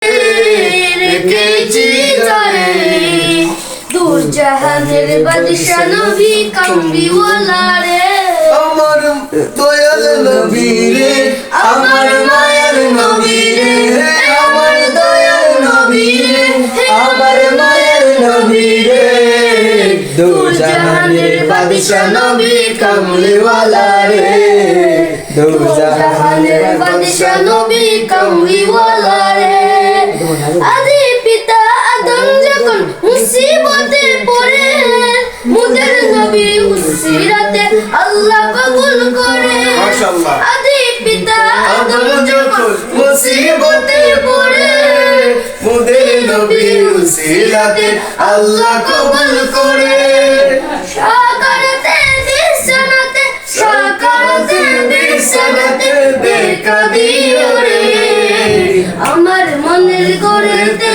রেখেছি তরে দূর জাহানের বাদশা নবী কামলিওয়ালা রে আমার দয়াল নবী রে আমার মায়ের নবী রে আমার দয়াল নবী রে আমার মায়ের নবী রে দু জাহানের বাদশা নবী কামলিওয়ালা রে দু জাহানের বাদশা নবী কামলিওয়ালা রে আদি পিতা আদম যখন মুসিবতে পড়ে মুদের নবী উসিরাতে আল্লাহ কবুল করে মাশাআল্লাহ আদি পিতা আদম যখন মুসিবতে পড়ে মুদের নবী উসিলাতে আল্লাহ কবুল করে সাকারাতে বিছানাতে দেখা দিও রে আমার মনের গড়েতে